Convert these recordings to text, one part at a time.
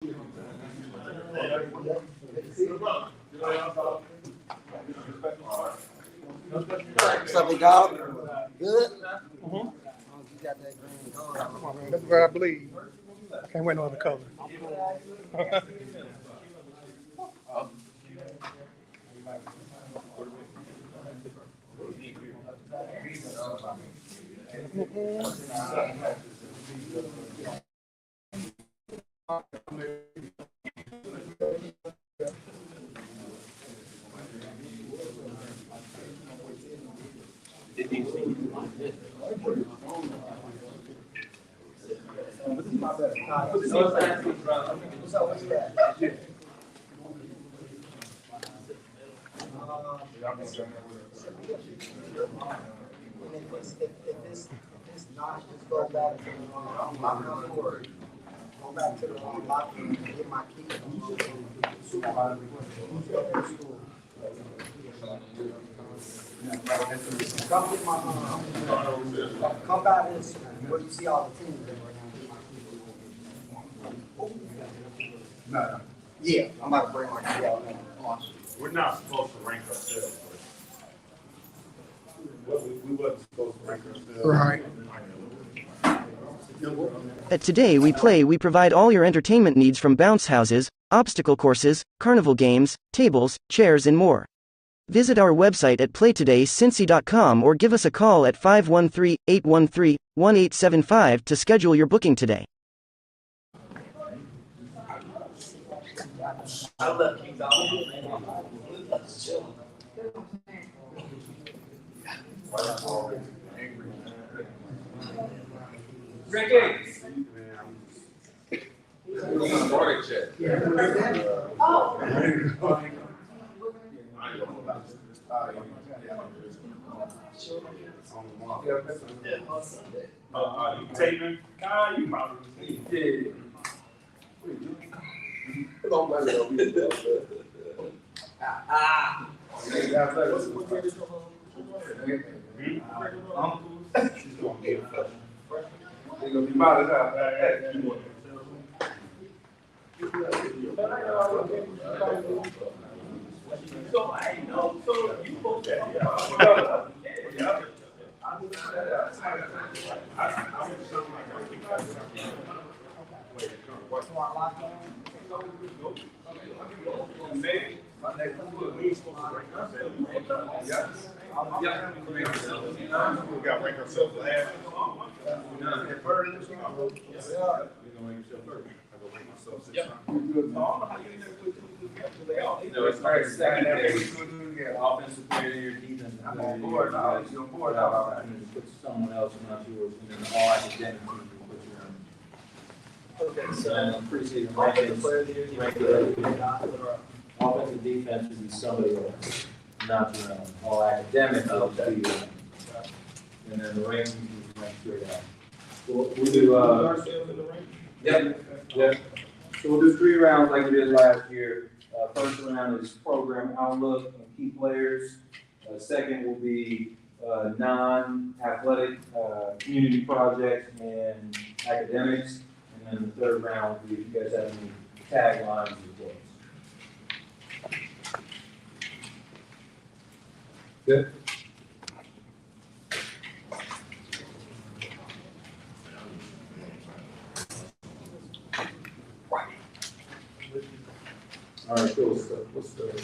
What's up, big dog? Good? Mm-hmm. You got that green going. Come on, man. That's what I believe. I can't wear no other color. If it's not, just go back to the locker room. Go back to the locker room and get my keys. Come get my, come by this, where you see all the teams. No, Yeah, I'm about to bring my key out now. we're not supposed to rank ourselves. We wasn't supposed to rank ourselves. Right. At Today We Play, we provide all your entertainment needs from bounce houses, obstacle courses, carnival games, tables, chairs, and more. Visit our website at playtodaycincy.com or give us a call at 513-813-1875 to schedule your booking today. I love you, dog. Ricky. You taping? Nah, you probably. Yeah. She's gonna get it. They're gonna be modded out. So I know, so you both that, yeah. We got to rank ourselves last. No, it's hard to second offensive player, defensive player. I'm on board. You're on board. Put someone else, not yours, and then all academic teams you put your own. Okay, So I appreciate your rankings. Offensive defense would be somebody else, not your own. All academic would be your own. And then the rankings would rank straight out. We do, Yep. So we'll do 3 rounds like we did last year. First round is program outlook and key players. Second will be non-athletic community projects and academics. And then the third round will be if you guys have any taglines or quotes. Good. All right, cool. So what's the?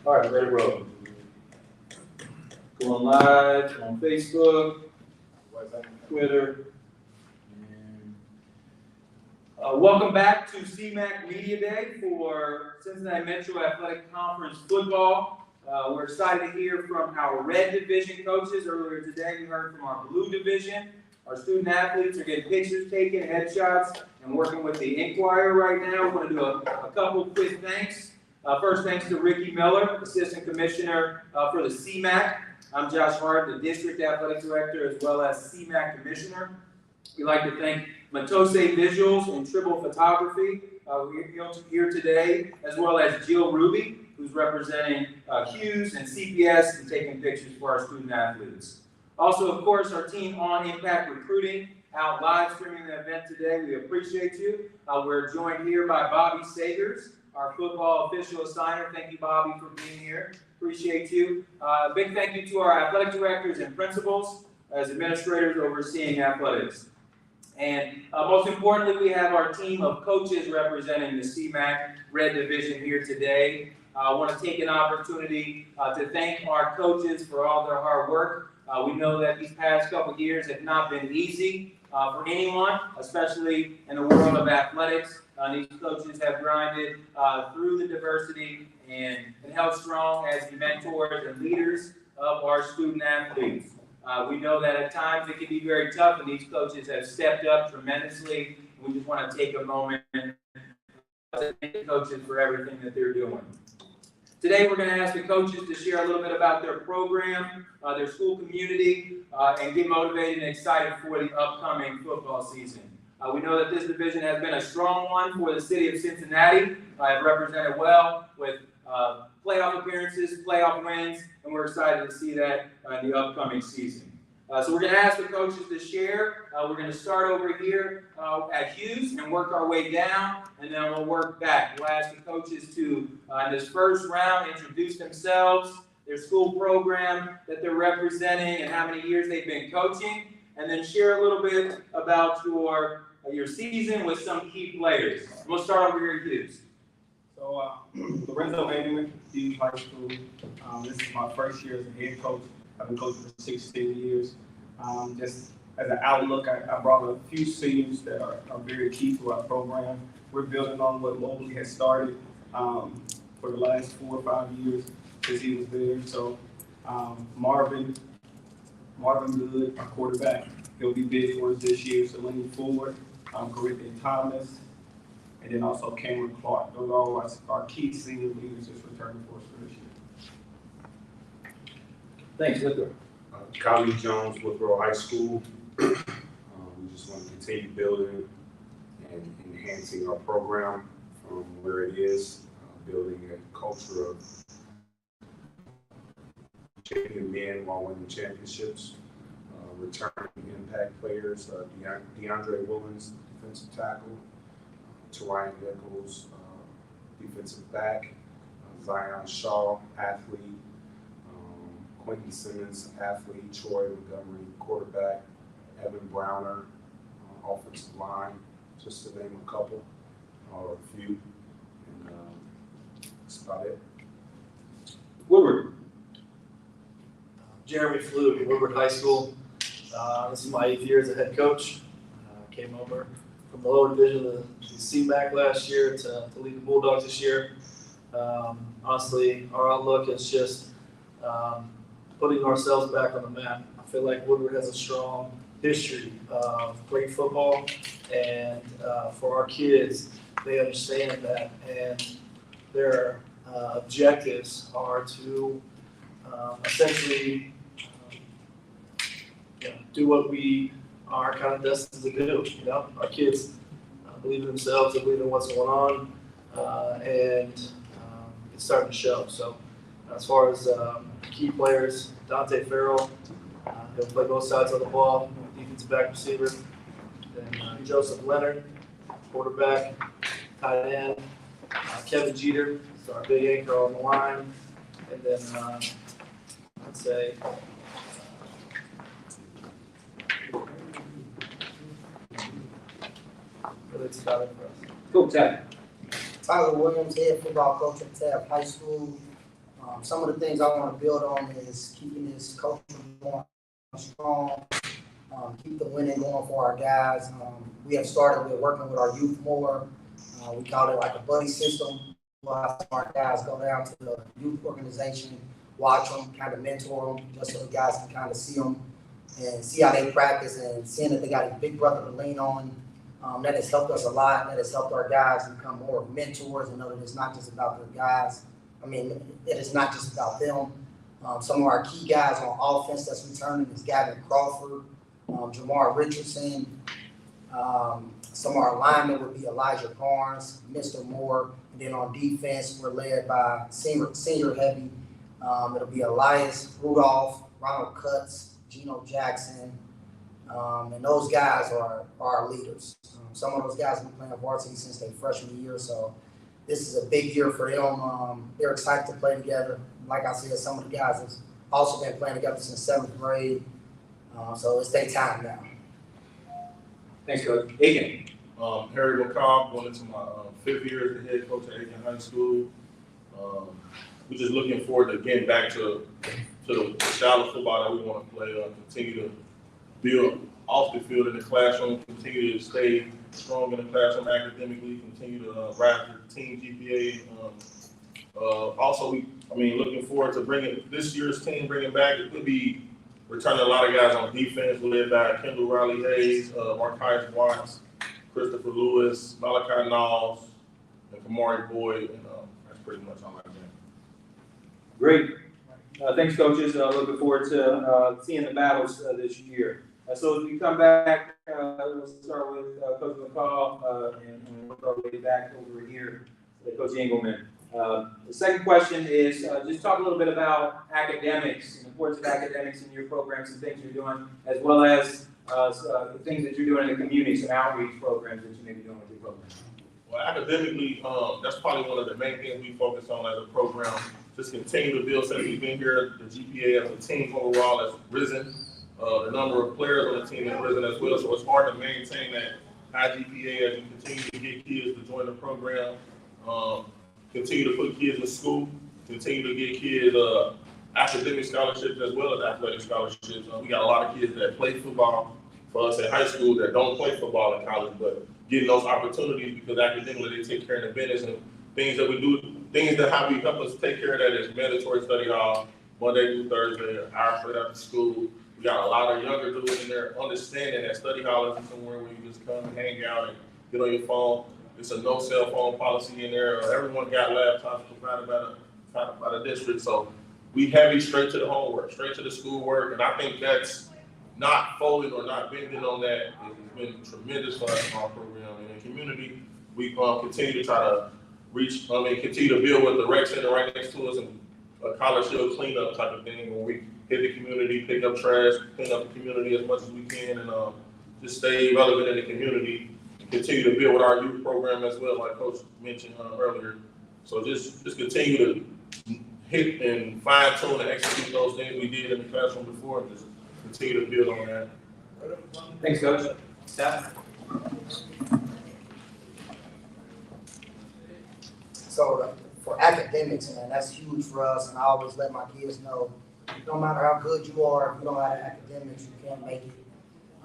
All right, ready to roll. Going live on Facebook, Twitter. And, welcome back to Cmac Media Day for Cincinnati Metro Athletic Conference football. We're excited to hear from our red division coaches. Earlier today, we heard from our blue division. Our student athletes are getting pictures taken, headshots, and working with the Inquirer right now. We're going to do a couple quick thanks. First, thanks to Ricky Miller, Assistant Commissioner for the Cmac. I'm Josh Hart, the District Athletic Director, as well as Cmac Commissioner. We'd like to thank Matose Visuals and Tribble Photography here today, as well as Jill Ruby, who's representing Hughes and CPS and taking pictures for our student athletes. Also, of course, our team on Impact Recruiting, out live streaming the event today. We appreciate you. We're joined here by Bobby Sagers, our football official assigner. Thank you, Bobby, for being here. Appreciate you. Big thank you to our athletic directors and principals as administrators overseeing athletics. And most importantly, we have our team of coaches representing the Cmac Red Division here today. I want to take an opportunity to thank our coaches for all their hard work. We know that these past couple of years have not been easy for anyone, especially in the world of athletics. These coaches have grinded through the diversity and held strong as mentors and leaders of our student athletes. We know that at times it can be very tough, and these coaches have stepped up tremendously. We just want to take a moment to thank the coaches for everything that they're doing. Today, we're going to ask the coaches to share a little bit about their program, their school community, and get motivated and excited for the upcoming football season. We know that this division has been a strong one for the city of Cincinnati. Have represented well with playoff appearances, playoff wins, and we're excited to see that in the upcoming season. So we're going to ask the coaches to share. We're going to start over here at Hughes and work our way down, and then we'll work back. We'll ask the coaches to, in this first round, introduce themselves, their school program that they're representing, and how many years they've been coaching, and then share a little bit about your season with some key players. We'll start over here at Hughes. So, Lorenzo Hageman, Hughes High School. This is my first year as a head coach. I've been coaching for 16 years. Just as an outlook, I brought a few seniors that are very key to our program. We're building on what Mobley has started for the last 4 or 5 years since he was there. So Marvin Good, our quarterback, he'll be big for us this year. So leaning forward, Corinthian Thomas, and then also Cameron Clark. Those are all our key senior leaders that's returning for us for this year. Thanks, Luther. Kylie Jones, Woodrow High School. We just want to continue building and enhancing our program from where it is, building a culture of champion men while winning championships, returning impact players, DeAndre Willens, defensive tackle, Torian Nichols, defensive back, Zion Shaw, athlete, Quentin Simmons, athlete, Troy Montgomery, quarterback, Evan Browner, offensive line, just to name a couple or a few. And that's about it. Woodward. Jeremy Flew, Woodward High School. This is my 8th year as a head coach. Came over from the lower division of the Cmac last year to lead the Bulldogs this year. Honestly, our outlook is just putting ourselves back on the map. I feel like Woodward has a strong history of great football, and for our kids, they understand that, and their objectives are to essentially do what we are kind of destined to do. Our kids believe in themselves, they believe in what's going on, and it's starting to show. So as far as key players, Dante Farrell, he'll play both sides of the ball, defensive back receiver. Then Joseph Leonard, quarterback, tight end. Kevin Jeter, is our big anchor on the line. And then I'd say that's about it for us. Cool, Ted. Tyler Williams, head football coach at Taft High School. Some of the things I want to build on is keeping this culture going strong, keep the winning going for our guys. We have started with working with our youth more. We call it like a buddy system. We'll have some of our guys go down to the youth organization, watch them, kind of mentor them, just so the guys can kind of see them and see how they practice, and seeing that they got a big brother to lean on. That has helped us a lot. That has helped our guys become more mentors and know that it's not just about their guys. It is not just about them. Some of our key guys on offense that's returning is Gavin Crawford, Jamar Richardson. Some of our linemen would be Elijah Barnes, Mr. Moore. And then on defense, we're led by senior heavy. It'll be Elias Rudolph, Ronald Cutts, Geno Jackson, And those guys are our leaders. Some of those guys have been playing varsity since their freshman year, so this is a big year for them. They're excited to play together. Like I said, some of the guys have also been playing together since 7th grade, so it's their time now. Thanks, Coach. Aiken. Harry McCobb, going into my 5th year as the head coach at Aiken High School. We're just looking forward to getting back to the style of football that we want to play, continue to build off the field in the classroom, continue to stay strong in the classroom academically, continue to rise the team GPA. Also, looking forward to bringing this year's team, bringing back, it could be returning a lot of guys on defense, led by Kendall Riley Hayes, Markias Watts, Christopher Lewis, Malachi Knowles, and Kamari Boyd, and that's pretty much all I got. Great. Thanks, coaches. Looking forward to seeing the battles this year. So as we come back, we'll start with Coach McCall and work our way back over here to Coach Engelman. The second question is just talk a little bit about academics, and the importance of academics in your programs and things you're doing, as well as the things that you're doing in the community, some outreach programs that you may be doing with your program. Well, academically, that's probably one of the main things we focus on as a program. Just continue to build since we've been here. The GPA as a team overall has risen. The number of players on the team has risen as well. So it's hard to maintain that high GPA as you continue to get kids to join the program. Continue to put kids in school. Continue to get kids academic scholarships as well as athletic scholarships. We got a lot of kids that play football for us at high school that don't play football in college, but getting those opportunities because academically they take care of the business and things that we do, things that how we help us take care of that is mandatory study hall, Monday through Thursday, an hour straight after school. We got a lot of younger dudes in there understanding that study hall isn't somewhere where you just come and hang out and get on your phone. It's a no cell phone policy in there. Everyone got laptops provided by the district. So we heavy straight to the homework, straight to the schoolwork. And I think that's not folding or not bending on that. It's been tremendous for us in our program. And in the community, we continue to try to continue to build with the rec center right next to us and a college hill cleanup type of thing where we hit the community, pick up trash, clean up the community as much as we can, and just stay relevant in the community. Continue to build with our youth program as well, like Coach mentioned earlier. So just continue to hit and fine tune and execute those things we did in the classroom before, and just continue to build on that. Thanks, Coach. Staff. So for academics, man, that's huge for us, and I always let my kids know, no matter how good you are, if you don't have academics, you can't make it,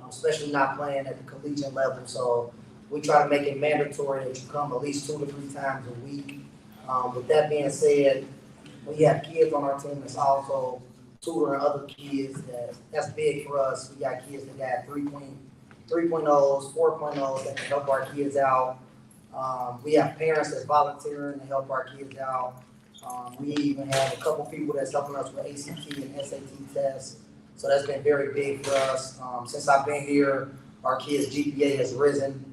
especially not playing at the collegiate level. So we try to make it mandatory that you come at least 2 to 3 times a week. With that being said, we have kids on our team that's also tutoring other kids. That's big for us. We got kids that got 3.0s, 4.0s that can help our kids out. We have parents that's volunteering to help our kids out. We even have a couple people that's helping us with ACT and SAT tests. So that's been very big for us. Since I've been here, our kids' GPA has risen.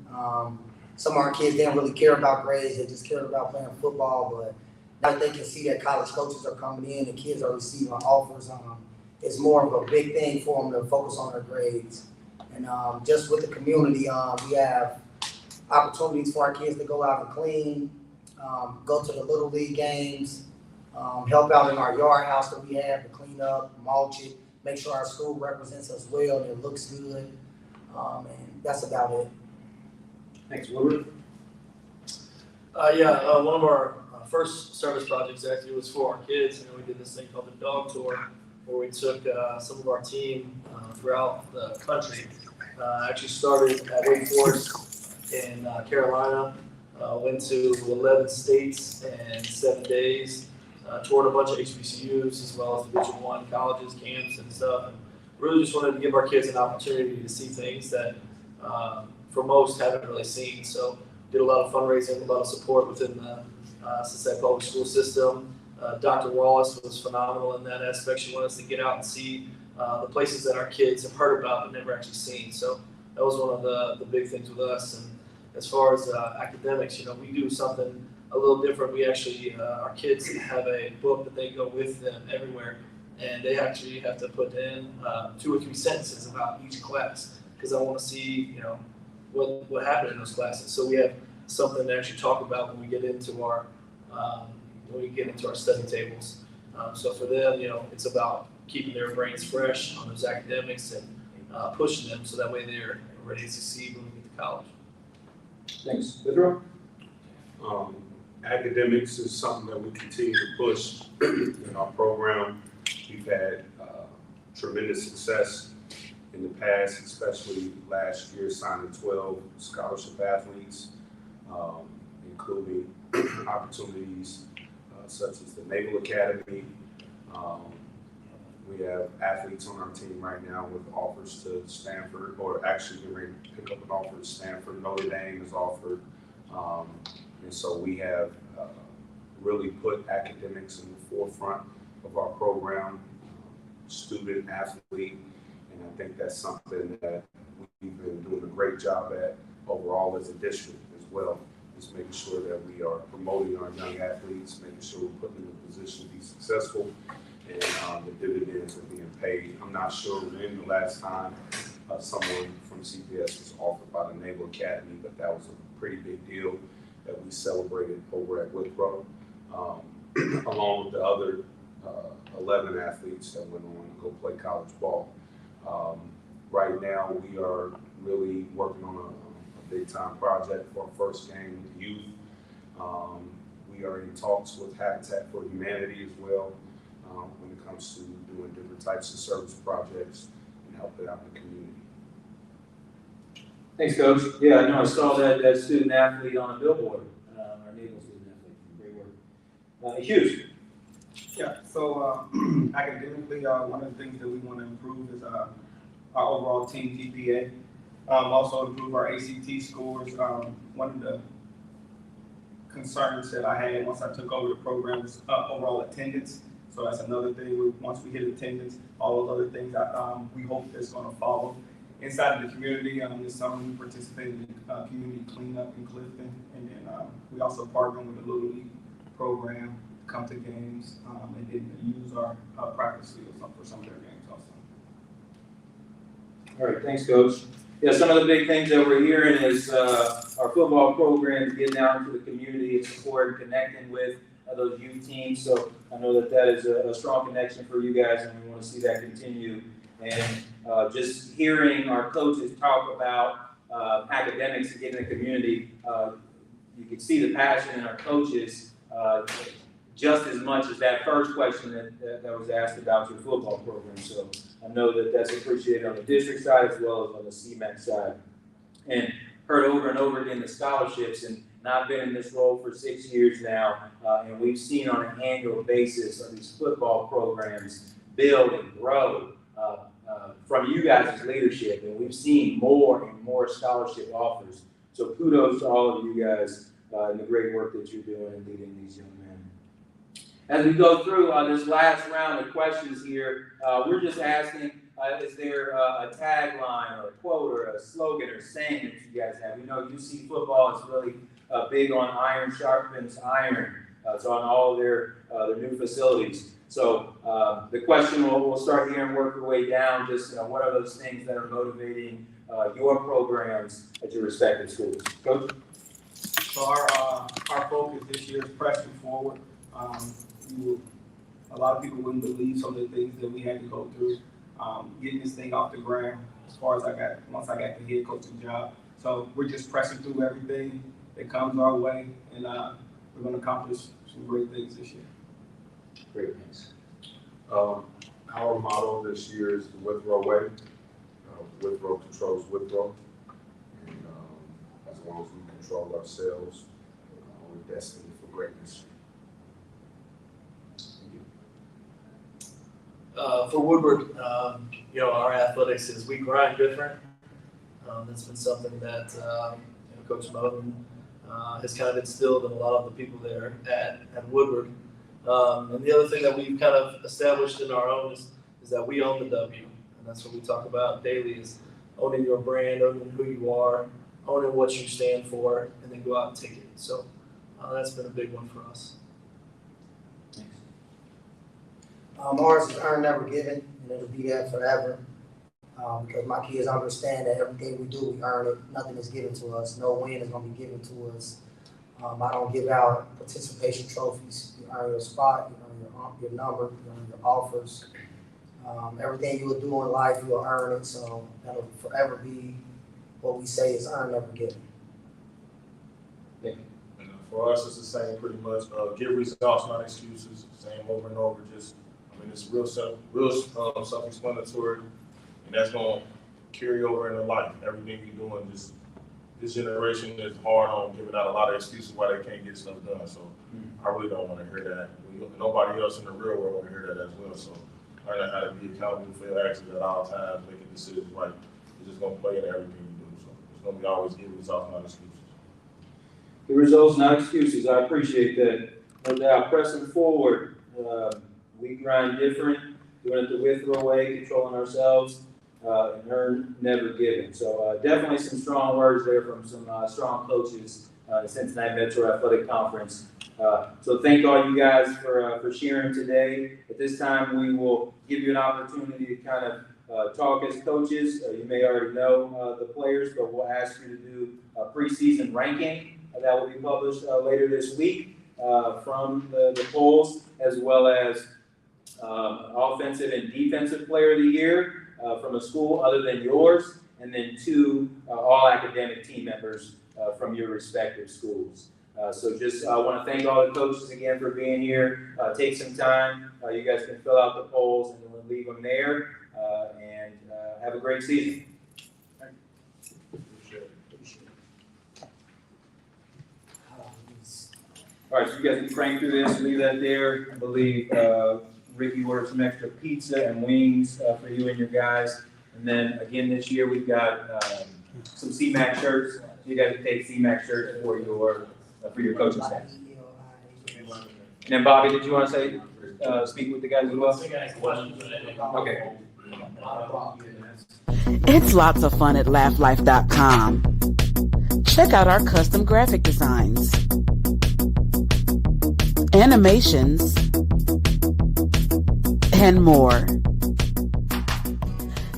Some of our kids didn't really care about grades, they just cared about playing football, but now they can see that college coaches are coming in and kids are receiving offers. It's more of a big thing for them to focus on their grades. And just with the community, we have opportunities for our kids to go out and clean, go to the Little League games, help out in our yard house that we have to clean up, mulch it, make sure our school represents us well and it looks good. And that's about it. Thanks, Woodward. One of our first service projects actually was for our kids. We did this thing called the dog tour, where we took some of our team throughout the country. Actually started at Wake Forest in Carolina, went to 11 states in 7 days, toured a bunch of HBCUs as well as Division I colleges, camps and stuff. And really just wanted to give our kids an opportunity to see things that for most haven't really seen. So did a lot of fundraising, a lot of support within the Cincinnati public school system. Dr. Wallace was phenomenal in that aspect. She wanted us to get out and see the places that our kids have heard about but never actually seen. So that was one of the big things with us. And as far as academics, we do something a little different. We actually, our kids have a book that they go with them everywhere, and they actually have to put in 2 or 3 sentences about each class. because I want to see, you know, what happened in those classes. So we have something to actually talk about when we get into our study tables. So for them, you know, it's about keeping their brains fresh on those academics and pushing them so that way they're ready to succeed when we get to college. Thanks. Pedro? Academics is something that we continue to push in our program. We've had tremendous success in the past, especially last year, signing 12 scholarship athletes, including opportunities such as the Naval Academy. We have athletes on our team right now with offers to Stanford, or actually getting ready to pick up an offer to Stanford. Notre Dame is offered. And so we have really put academics in the forefront of our program, student, athlete, and I think that's something that we've been doing a great job at overall as a district as well, is making sure that we are promoting our young athletes, making sure we're putting them in a position to be successful, and the dividends are being paid. I'm not sure when the last time someone from CPS was offered by the Naval Academy, but that was a pretty big deal that we celebrated over at Withrow, along with the other 11 athletes that went on to go play college ball. Right now, we are really working on a big-time project for our first game with youth. We are in talks with Habitat for Humanity as well when it comes to doing different types of service projects and helping out the community. Thanks, Coach. Yeah, I know I saw that student athlete on a billboard, our naval student athlete. Great work. Hughes. Yeah, so academically, one of the things that we want to improve is our overall team GPA. Also improve our ACT scores. One of the concerns that I had once I took over the program was overall attendance. So that's another thing. Once we hit attendance, all those other things we hope that's going to follow. Inside of the community, this summer we participated in community cleanup in Clifton, and then we also partnered with the Little League program, come to games, and then use our practice fields for some of their games also. All right, thanks, Coach. Yeah, some of the big things that we're hearing is our football program getting out into the community and support and connecting with those youth teams. So I know that is a strong connection for you guys, and we want to see that continue. And just hearing our coaches talk about academics and getting in the community, you can see the passion in our coaches just as much as that first question that was asked about your football program. So I know that that's appreciated on the district side as well as on the Cmac side. And heard over and over again the scholarships, and I've been in this role for 6 years now, and we've seen on an annual basis of these football programs build and grow from you guys' leadership, and we've seen more and more scholarship offers. So kudos to all of you guys and the great work that you're doing in leading these young men. As we go through this last round of questions here, we're just asking, is there a tagline or a quote or a slogan or saying that you guys have? We know UC football is really big on iron sharpens iron. It's on all of their new facilities. So the question we'll start here and work our way down. Just what are those things that are motivating your programs at your respective schools? Coach? So our focus this year is pressing forward. A lot of people wouldn't believe some of the things that we had to go through, getting this thing off the ground. As far as once I got the head coaching job, so we're just pressing through everything that comes our way, and we're going to accomplish some great things this year. Great, thanks. Our motto this year is the Withrow way. Withrow controls Withrow, and as long as we control ourselves, we're destined for greatness. For Woodward, our athletics is we grind different. That's been something that Coach Moten has kind of instilled in a lot of the people there at Woodward. And the other thing that we've kind of established in our own is that we own the W. And that's what we talk about daily, is owning your brand, owning who you are, owning what you stand for, and then go out and take it. So that's been a big one for us. Ours is earn, never given, and it'll be that forever. Because my kids understand that everything we do, we earn it. Nothing is given to us. No win is going to be given to us. I don't give out participation trophies. You earn your spot, you earn your number, you earn your offers. Everything you will do in life, you'll earn it. So that'll forever be what we say is earned, never given. And for us, it's the same pretty much. Give results, not excuses. Same over and over. Just, I mean, it's real self-explanatory, and that's gonna carry over into life. Everything you're doing, just this generation is hard on giving out a lot of excuses why they can't get stuff done. So I really don't want to hear that. Nobody else in the real world want to hear that as well. So learning how to be accountable for your actions at all times, making decisions right, is just gonna play into everything you do. So it's gonna be always give results, not excuses. The results, not excuses. I appreciate that. No doubt. Pressing forward. We grind different, doing it the Withrow way, controlling ourselves, and earn, never given. So definitely some strong words there from some strong coaches in the Cincinnati Metro Athletic Conference. So thank all you guys for sharing today. At this time, we will give you an opportunity to kind of talk as coaches. You may already know the players, but we'll ask you to do a preseason ranking that will be published later this week from the polls, as well as offensive and defensive player of the year from a school other than yours, and then 2 all academic team members from your respective schools. So just want to thank all the coaches again for being here. Take some time. You guys can fill out the polls and we'll leave them there. And have a great season. All right, so you guys can crank through this, leave that there. I believe Ricky ordered some extra pizza and wings for you and your guys. And then again this year we've got some Cmac shirts. You guys can take Cmac shirts for your coaching staff. And then Bobby, did you want to say speak with the guys as well? Okay. It's lots of fun at laughlife.com. Check out our custom graphic designs, animations, and more.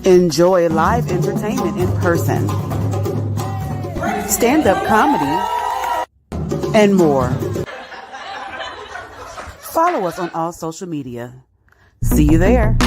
Enjoy live entertainment in person, stand-up comedy, and more. Follow us on all social media. See you there.